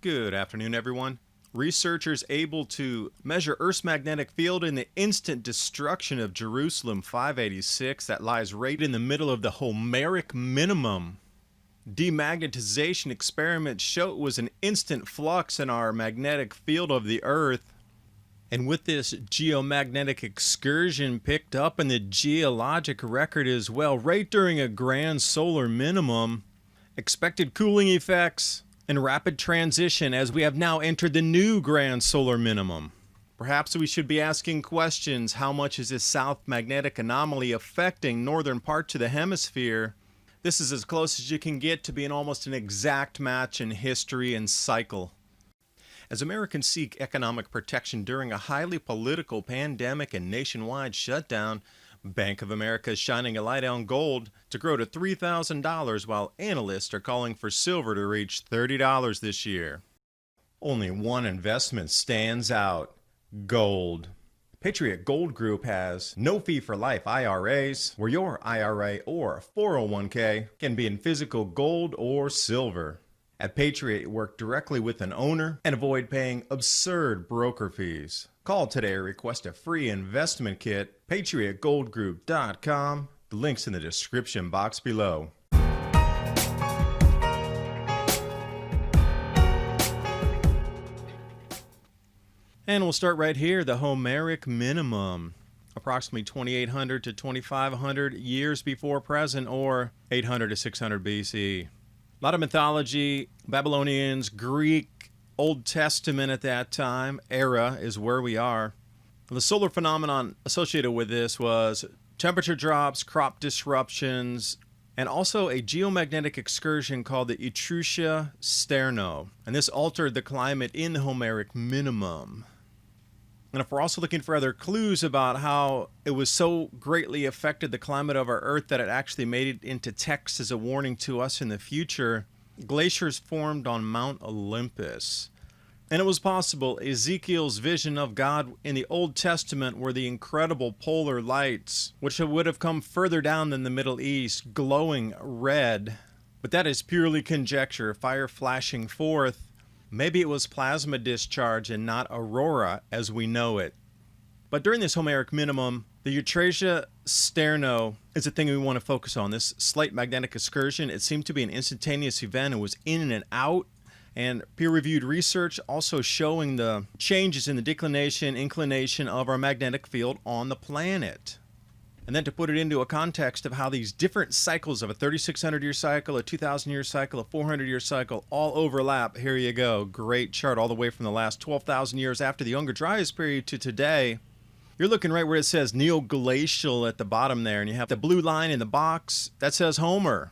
Good afternoon, everyone. Researchers able to measure Earth's magnetic field in the instant destruction of Jerusalem 586 that lies right in the middle of the homeric minimum. Demagnetization experiments show it was an instant flux in our magnetic field of the Earth. And with this geomagnetic excursion picked up in the geologic record as well, right during a grand solar minimum, expected cooling effects, and rapid transition as we have now entered the new grand solar minimum. Perhaps we should be asking questions: how much is this South Magnetic Anomaly affecting northern parts of the hemisphere? This is as close as you can get to being almost an exact match in history and cycle. As Americans seek economic protection during a highly political pandemic and nationwide shutdown, Bank of America is shining a light on gold to grow to $3,000, while analysts are calling for silver to reach $30 this year. Only one investment stands out: gold. Patriot Gold Group has no fee for life IRAs, where your IRA or 401k can be in physical gold or silver. At Patriot, work directly with an owner and avoid paying absurd broker fees. Call today or request a free investment kit. PatriotGoldGroup.com. The link's in the description box below. And we'll start right here, the homeric minimum. Approximately 2,800 to 2,500 years before present, or 800 to 600 BC. A lot of mythology, Babylonians, Greek, Old Testament at that time, era is where we are. The solar phenomenon associated with this was temperature drops, crop disruptions, and also a geomagnetic excursion called the Etruria Sterno. And this altered the climate in the homeric minimum. And if we're also looking for other clues about how it was so greatly affected the climate of our Earth that it actually made it into text as a warning to us in the future, glaciers formed on Mount Olympus. And it was possible Ezekiel's vision of God in the Old Testament were the incredible polar lights, which would have come further down than the Middle East, glowing red. But that is purely conjecture, fire flashing forth. Maybe it was plasma discharge and not aurora as we know it. But during this homeric minimum, the Etruria Sterno is the thing we want to focus on. This slight magnetic excursion, it seemed to be an instantaneous event. It was in and out. And peer-reviewed research also showing the changes in the declination, inclination of our magnetic field on the planet. And then to put it into a context of how these different cycles of a 3,600-year cycle, a 2,000-year cycle, a 400-year cycle all overlap, here you go. Great chart all the way from the last 12,000 years after the Younger Dryas period to today. You're looking right where it says Neoglacial at the bottom there, and you have the blue line in the box that says Homer.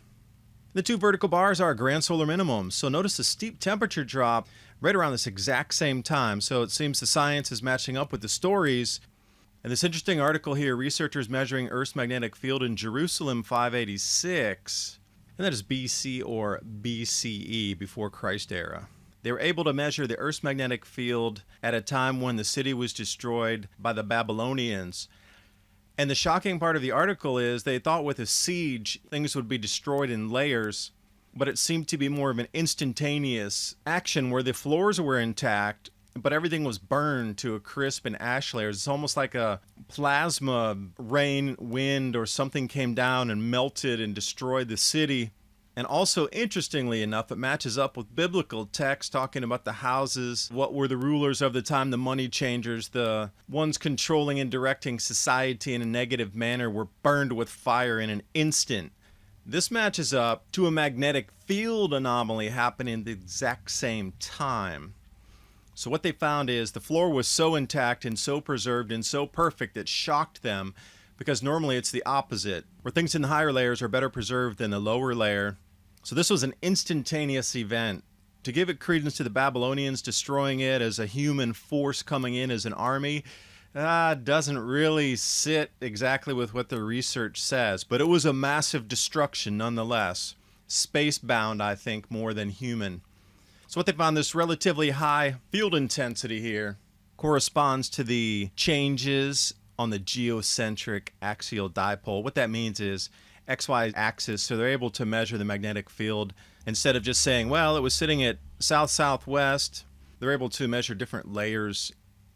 The two vertical bars are grand solar minimums, so notice the steep temperature drop right around this exact same time. So it seems the science is matching up with the stories. And this interesting article here, researchers measuring Earth's magnetic field in Jerusalem 586, and that is BC or BCE, before Christ era. They were able to measure the Earth's magnetic field at a time when the city was destroyed by the Babylonians. And the shocking part of the article is they thought with a siege things would be destroyed in layers, but it seemed to be more of an instantaneous action where the floors were intact, but everything was burned to a crisp and ash layers. It's almost like a plasma rain, wind, or something came down and melted and destroyed the city. And also, interestingly enough, it matches up with biblical text talking about the houses, what were the rulers of the time, the money changers, the ones controlling and directing society in a negative manner were burned with fire in an instant. This matches up to a magnetic field anomaly happening at the exact same time. So what they found is the floor was so intact and so preserved and so perfect it shocked them, because normally it's the opposite, where things in the higher layers are better preserved than the lower layer. So this was an instantaneous event. To give it credence to the Babylonians destroying it as a human force coming in as an army, doesn't really sit exactly with what the research says. But it was a massive destruction nonetheless. Space-bound, I think, more than human. So what they found, this relatively high field intensity here corresponds to the changes on the geocentric axial dipole. What that means is XY axis, so they're able to measure the magnetic field instead of just saying, well, it was sitting at south-southwest. They're able to measure different layers.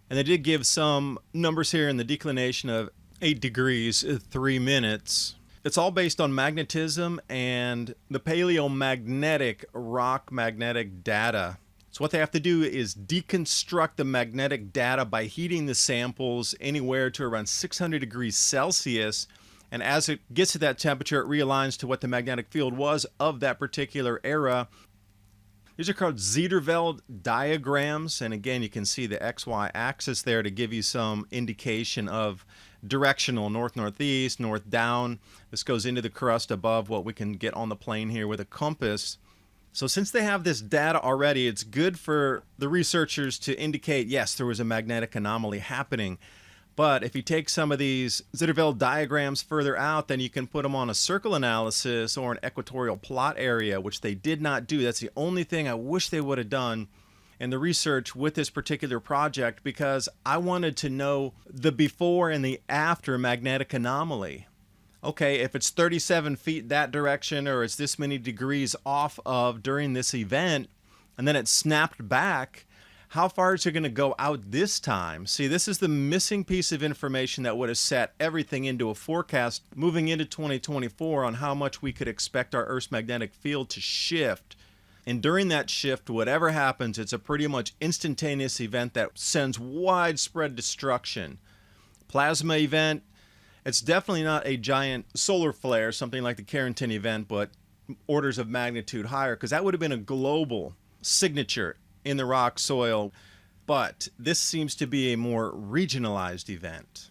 And they did give some numbers here in the declination of 8 degrees, 3 minutes. It's all based on magnetism and the paleomagnetic rock magnetic data. So what they have to do is deconstruct the magnetic data by heating the samples anywhere to around 600 degrees Celsius. And as it gets to that temperature, it realigns to what the magnetic field was of that particular era. These are called Ziederveld diagrams. And again, you can see the XY axis there to give you some indication of directional north-northeast, north down. This goes into the crust above what we can get on the plane here with a compass. So since they have this data already, it's good for the researchers to indicate, yes, there was a magnetic anomaly happening. But if you take some of these Ziederveld diagrams further out, then you can put them on a circle analysis or an equatorial plot area, which they did not do. That's the only thing I wish they would have done in the research with this particular project, because I wanted to know the before and the after magnetic anomaly. Okay, if it's 37 feet that direction, or it's this many degrees off of during this event, and then it snapped back, how far is it going to go out this time? See, this is the missing piece of information that would have set everything into a forecast moving into 2024 on how much we could expect our Earth's magnetic field to shift. And during that shift, whatever happens, it's a pretty much instantaneous event that sends widespread destruction. Plasma event, it's definitely not a giant solar flare, something like the Carrington event, but orders of magnitude higher, because that would have been a global signature in the rock soil. But this seems to be a more regionalized event.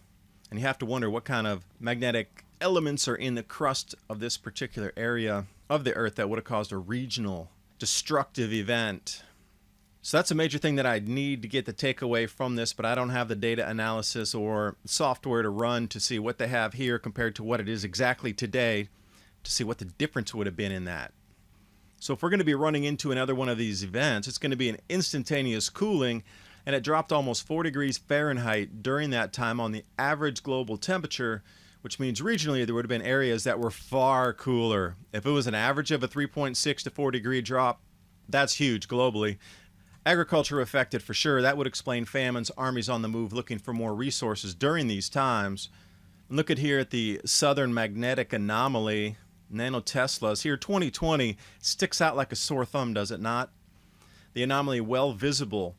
And you have to wonder what kind of magnetic elements are in the crust of this particular area of the Earth that would have caused a regional destructive event. So that's a major thing that I need to get the takeaway from this, but I don't have the data analysis or software to run to see what they have here compared to what it is exactly today, to see what the difference would have been in that. So if we're going to be running into another one of these events, it's going to be an instantaneous cooling, and it dropped almost 4 degrees Fahrenheit during that time on the average global temperature, which means regionally there would have been areas that were far cooler. If it was an average of a 3.6 to 4 degree drop, that's huge globally. Agriculture affected for sure. That would explain famines, armies on the move looking for more resources during these times. Look at here at the Southern Magnetic Anomaly, nanoteslas. Here 2020 sticks out like a sore thumb, does it not? The anomaly well visible.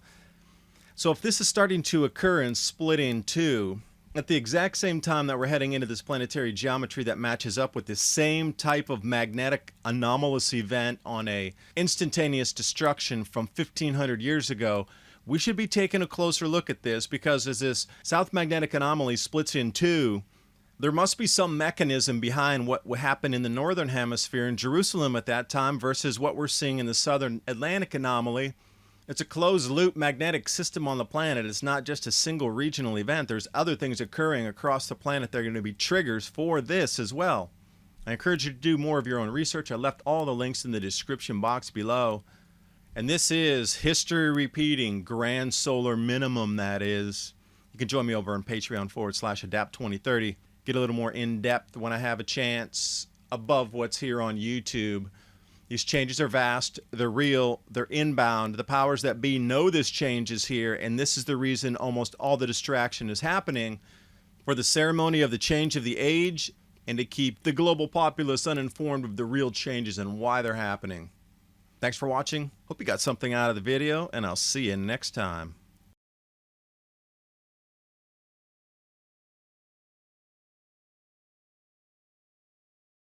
So if this is starting to occur and split in two, at the exact same time that we're heading into this planetary geometry that matches up with this same type of magnetic anomalous event on a instantaneous destruction from 1500 years ago, we should be taking a closer look at this, because as this South Magnetic Anomaly splits in two, there must be some mechanism behind what happened in the northern hemisphere in Jerusalem at that time versus what we're seeing in the Southern Atlantic Anomaly. It's a closed-loop magnetic system on the planet. It's not just a single regional event. There's other things occurring across the planet that are going to be triggers for this as well. I encourage you to do more of your own research. I left all the links in the description box below. And this is history repeating, grand solar minimum, that is. You can join me over on Patreon/Adapt2030. Get a little more in-depth when I have a chance above what's here on YouTube. These changes are vast, they're real, they're inbound. The powers that be know this change is here, and this is the reason almost all the distraction is happening, for the ceremony of the change of the age and to keep the global populace uninformed of the real changes and why they're happening. Thanks for watching. Hope you got something out of the video, and I'll see you next time.